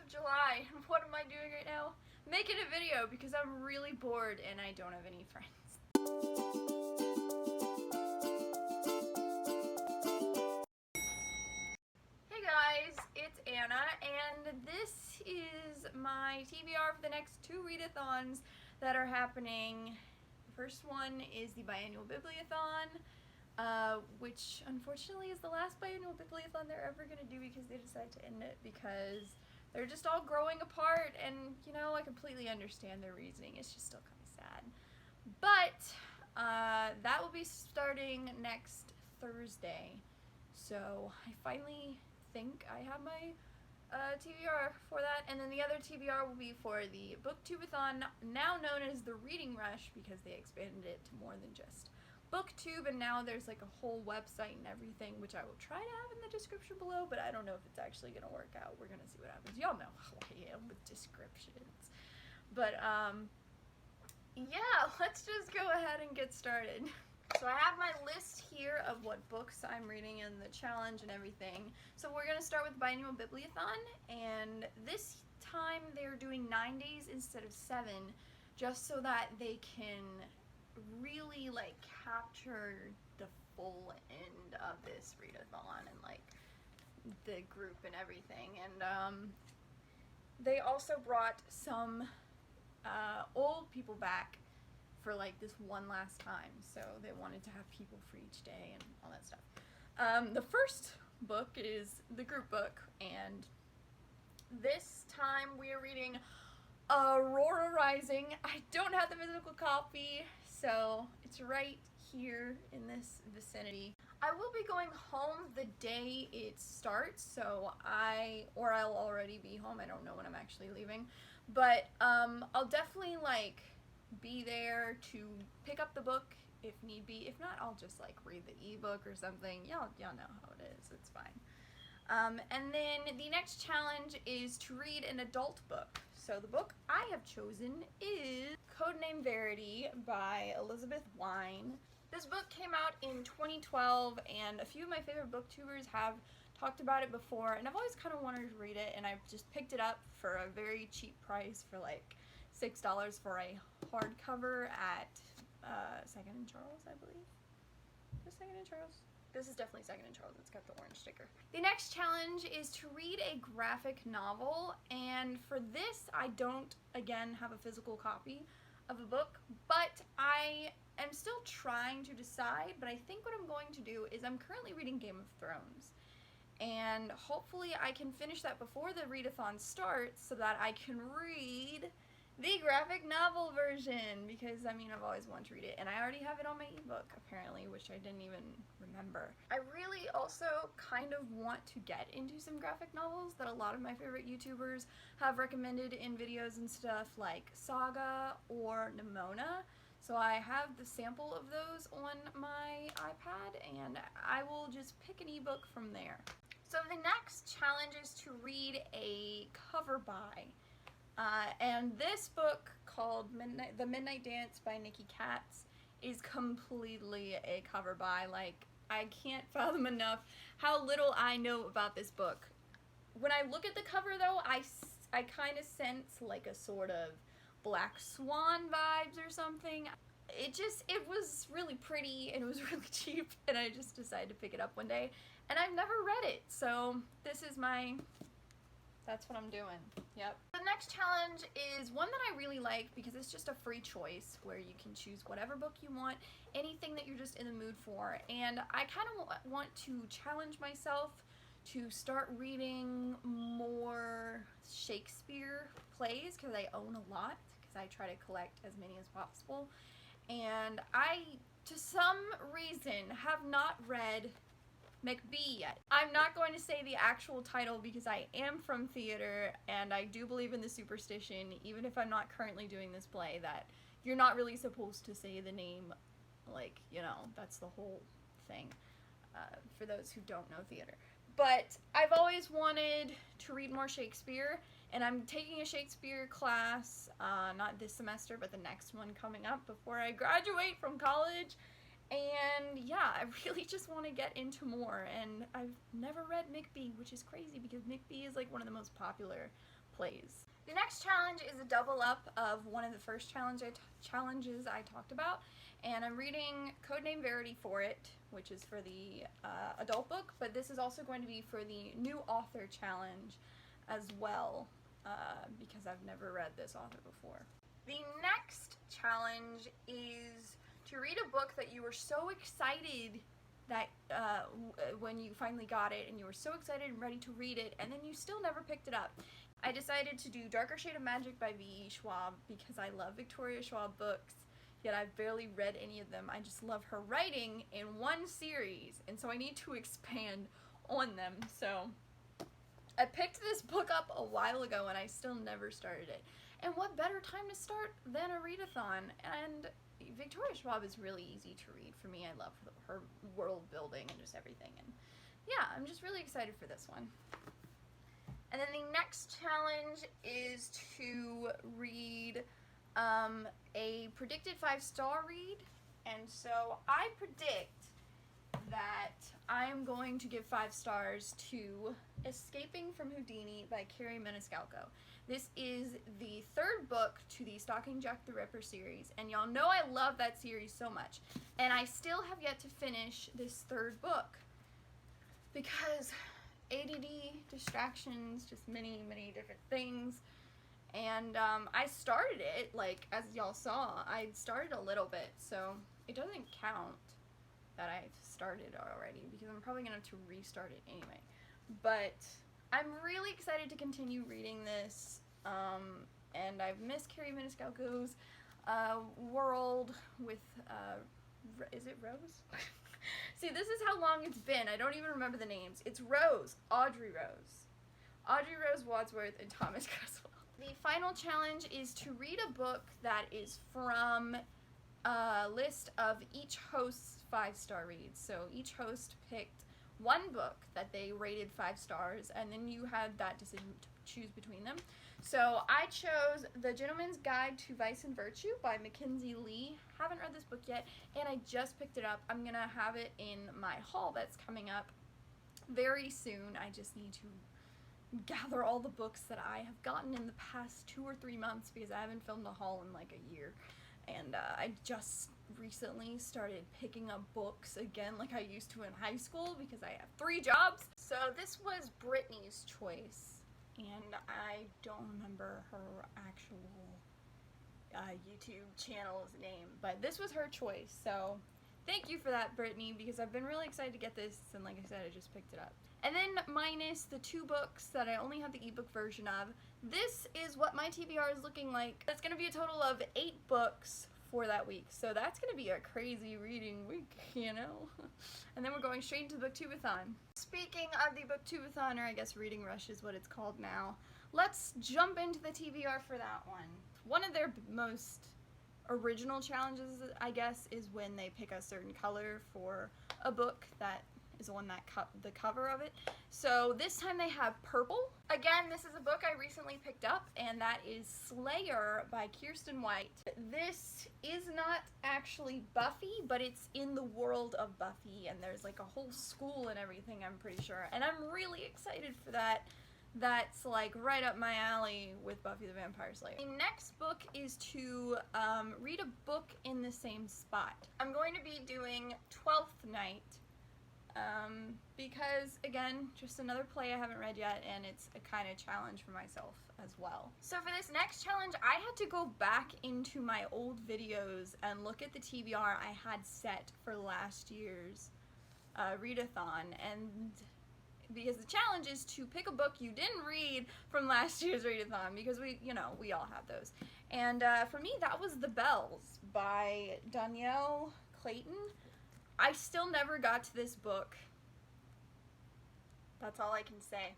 July. What am I doing right now? Making a video because I'm really bored and I don't have any friends. Hey guys, it's Anna and this is my TBR for the next 2 readathons that are happening. The first one is the biannual Bibliothon, which unfortunately is the last biannual Bibliothon they're ever going to do because they decided to end it because they're just all growing apart, and you know, I completely understand their reasoning. It's just still kind of sad. But that will be starting next Thursday. So I finally think I have my TBR for that, and then the other TBR will be for the Booktubeathon, now known as the Reading Rush because they expanded it to more than just Booktube, and now there's like a whole website and everything, which I will try to have in the description below, but I don't know if it's actually gonna work out. We're gonna see what happens. Y'all know how I am with descriptions. But yeah, let's just go ahead and get started. So I have my list here of what books I'm reading and the challenge and everything. So we're gonna start with biannual Bibliothon, and this time they're doing 9 days instead of 7, just so that they can really like capture the full end of this readathon and like the group and everything. And they also brought some old people back for like this one last time, so they wanted to have people for each day and all that stuff. The first book is the group book, and this time we are reading Aurora Rising. I don't have the physical copy, so it's right here in this vicinity. I will be going home the day it starts, so I'll already be home. I don't know when I'm actually leaving, but I'll definitely like be there to pick up the book if need be. If not, I'll just like read the ebook or something. Y'all know how it is. It's fine. And then the next challenge is to read an adult book. So the book I have chosen is Codename Verity by Elizabeth Wine. This book came out in 2012, and a few of my favorite booktubers have talked about it before, and I've always kind of wanted to read it, and I've just picked it up for a very cheap price for like $6 for a hardcover at Second and Charles, I believe. Is it Second and Charles? This is definitely Second and Charles. It's got the orange sticker. The next challenge is to read a graphic novel, and for this I don't again have a physical copy of a book, but I am still trying to decide. But I think what I'm going to do is I'm currently reading Game of Thrones, and hopefully I can finish that before the readathon starts so that I can read the graphic novel version, because I mean I've always wanted to read it, and I already have it on my ebook apparently, which I didn't even remember. I really also kind of want to get into some graphic novels that a lot of my favorite YouTubers have recommended in videos and stuff, like Saga or Nimona. So I have the sample of those on my iPad, and I will just pick an ebook from there. So the next challenge is to read a cover by. And this book, called The Midnight Dance by Nikki Katz, is completely a cover by. Like, I can't fathom enough how little I know about this book. When I look at the cover though, I kind of sense like a sort of Black Swan vibes or something. It was really pretty, and it was really cheap, and I just decided to pick it up one day, and I've never read it, so that's what I'm doing. Yep. The next challenge is one that I really like because it's just a free choice where you can choose whatever book you want, anything that you're just in the mood for. And I kind of want to challenge myself to start reading more Shakespeare plays, because I own a lot, because I try to collect as many as possible. And I, to some reason, have not read Macbeth yet. I'm not going to say the actual title because I am from theater, and I do believe in the superstition, even if I'm not currently doing this play, that you're not really supposed to say the name, like, you know, that's the whole thing, for those who don't know theater. But I've always wanted to read more Shakespeare, and I'm taking a Shakespeare class, not this semester, but the next one coming up before I graduate from college. And yeah, I really just want to get into more, and I've never read Macbeth, which is crazy because Macbeth is like one of the most popular plays. The next challenge is a double up of one of the first challenges I talked about, and I'm reading Codename Verity for it, which is for the adult book, but this is also going to be for the new author challenge as well, because I've never read this author before. The next challenge is to read a book that you were so excited that when you finally got it, and you were so excited and ready to read it, and then you still never picked it up. I decided to do Darker Shade of Magic by V.E. Schwab because I love Victoria Schwab books, yet I've barely read any of them. I just love her writing in one series, and so I need to expand on them. So I picked this book up a while ago and I still never started it. And what better time to start than a readathon? And Victoria Schwab is really easy to read for me. I love her world building and just everything. And yeah, I'm just really excited for this one. And then the next challenge is to read a predicted 5-star read. And so I predict that I'm going to give 5 stars to Escaping from Houdini by Carrie Maniscalco. This is the 3rd book to the Stalking Jack the Ripper series, and y'all know I love that series so much. And I still have yet to finish this 3rd book because ADD, distractions, just many different things. And I started it, like, as y'all saw, I started a little bit, so it doesn't count that I've started already because I'm probably going to have to restart it anyway. But I'm really excited to continue reading this, and I've missed Carrie Maniscalco's world with, is it Rose? See, this is how long it's been. I don't even remember the names. It's Rose, Audrey Rose Wadsworth, and Thomas Creswell. The final challenge is to read a book that is from a list of each host's 5-star reads. So each host picked one book that they rated 5 stars, and then you had that decision to choose between them. So I chose The Gentleman's Guide to Vice and Virtue by Mackenzie Lee. Haven't read this book yet, and I just picked it up. I'm going to have it in my haul that's coming up very soon. I just need to gather all the books that I have gotten in the past 2 or 3 months because I haven't filmed a haul in like a year. And I just recently started picking up books again like I used to in high school because I have 3 jobs. So this was Brittany's choice, and I don't remember her actual YouTube channel's name, but this was her choice. So thank you for that, Brittany, because I've been really excited to get this, and like I said, I just picked it up. And then minus the 2 books that I only have the ebook version of, this is what my TBR is looking like. That's going to be a total of 8 books for that week. So that's going to be a crazy reading week, you know? And then we're going straight into the Booktubeathon. Speaking of the Booktubeathon, or I guess Reading Rush is what it's called now, let's jump into the TBR for that one. One of their most original challenges, I guess, is when they pick a certain color for a book that is the one that the cover of it. So this time they have purple. Again, this is a book I recently picked up, and that is Slayer by Kiersten White. This is not actually Buffy, but it's in the world of Buffy, and there's like a whole school and everything, I'm pretty sure. And I'm really excited for that. That's like right up my alley with Buffy the Vampire Slayer. The next book is to read a book in the same spot. I'm going to be doing 12th Night. Because, again, just another play I haven't read yet, and it's a kind of challenge for myself as well. So for this next challenge, I had to go back into my old videos and look at the TBR I had set for last year's readathon, and because the challenge is to pick a book you didn't read from last year's readathon, because we all have those. And for me, that was The Bells by Danielle Clayton. I still never got to this book. That's all I can say.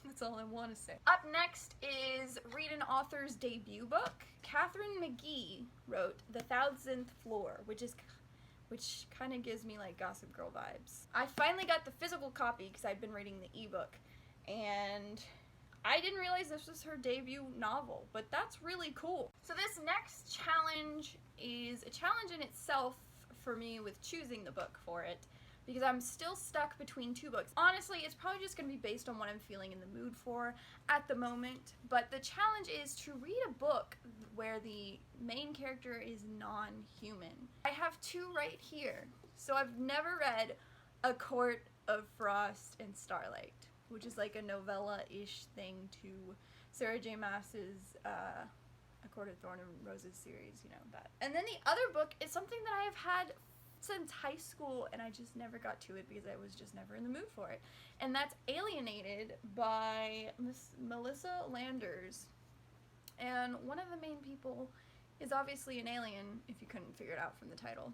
That's all I want to say. Up next is read an author's debut book. Catherine McGee wrote The 1000th Floor, which kind of gives me like Gossip Girl vibes. I finally got the physical copy because I'd been reading the ebook, and I didn't realize this was her debut novel, but that's really cool. So this next challenge is a challenge in itself for me with choosing the book for it, because I'm still stuck between two books. Honestly, it's probably just going to be based on what I'm feeling in the mood for at the moment, but the challenge is to read a book where the main character is non-human. I have two right here. So I've never read A Court of Frost and Starlight, which is like a novella-ish thing to Sarah J. Maas's A Court of Thorn and Roses series, you know, that. And then the other book is something that I have had since high school, and I just never got to it because I was just never in the mood for it. And that's Alienated by Melissa Landers. And one of the main people is obviously an alien, if you couldn't figure it out from the title.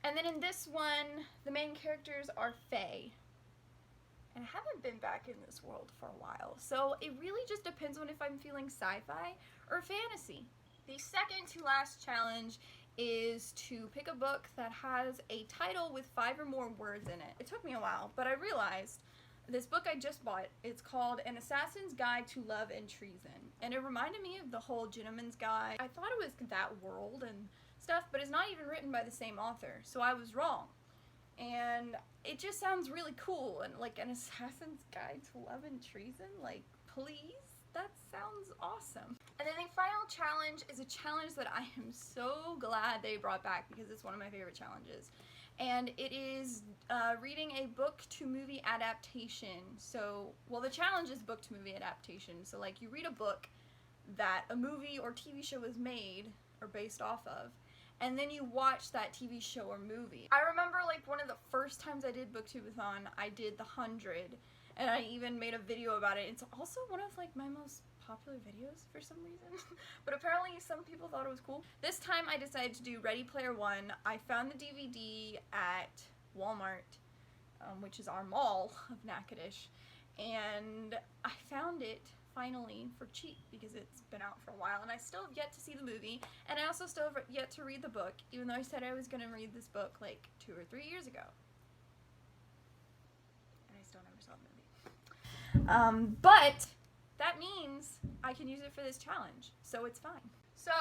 And then in this one, the main characters are Fae. And I haven't been back in this world for a while, so it really just depends on if I'm feeling sci-fi or fantasy. The second to last challenge is to pick a book that has a title with 5 or more words in it. It took me a while, but I realized this book I just bought, it's called An Assassin's Guide to Love and Treason. And it reminded me of the whole Gentleman's Guide. I thought it was that world and stuff, but it's not even written by the same author, so I was wrong. And it just sounds really cool, and like An Assassin's Guide to Love and Treason, like, please? That sounds awesome. And then the final challenge is a challenge that I am so glad they brought back because it's one of my favorite challenges. And it is reading a book to movie adaptation. So, well, the challenge is book to movie adaptation. So, like, you read a book that a movie or TV show is made or based off of, and then you watch that TV show or movie. I remember, like, one of the first times I did Booktubeathon, I did the 100, and I even made a video about it. It's also one of, like, my most popular videos for some reason, but apparently some people thought it was cool. This time I decided to do Ready Player One. I found the DVD at Walmart, which is our mall of Natchitoches, and I found it finally for cheap because it's been out for a while, and I still have yet to see the movie, and I also still have yet to read the book, even though I said I was going to read this book like 2 or 3 years ago. And I still never saw the movie. But that means I can use it for this challenge, so it's fine. So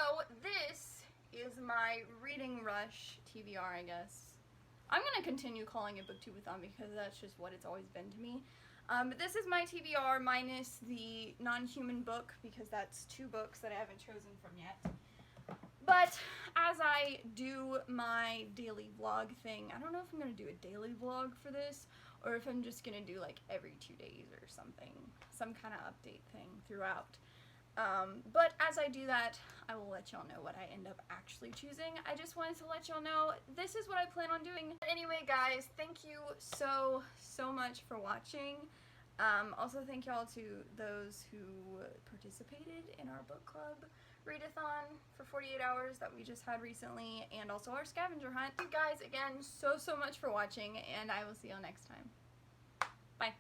this is my reading rush TBR, I guess. I'm going to continue calling it Booktubeathon because that's just what it's always been to me. But this is my TBR minus the non-human book because that's 2 books that I haven't chosen from yet. But as I do my daily vlog thing, I don't know if I'm going to do a daily vlog for this or if I'm just going to do like every 2 days or something, some kind of update thing throughout. But as I do that, I will let y'all know what I end up actually choosing. I just wanted to let y'all know this is what I plan on doing. Anyway, guys, thank you so much for watching. Also, thank y'all to those who participated in our book club readathon for 48 hours that we just had recently, and also our scavenger hunt. Thank you guys again so much for watching, and I will see y'all next time. Bye.